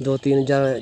2-3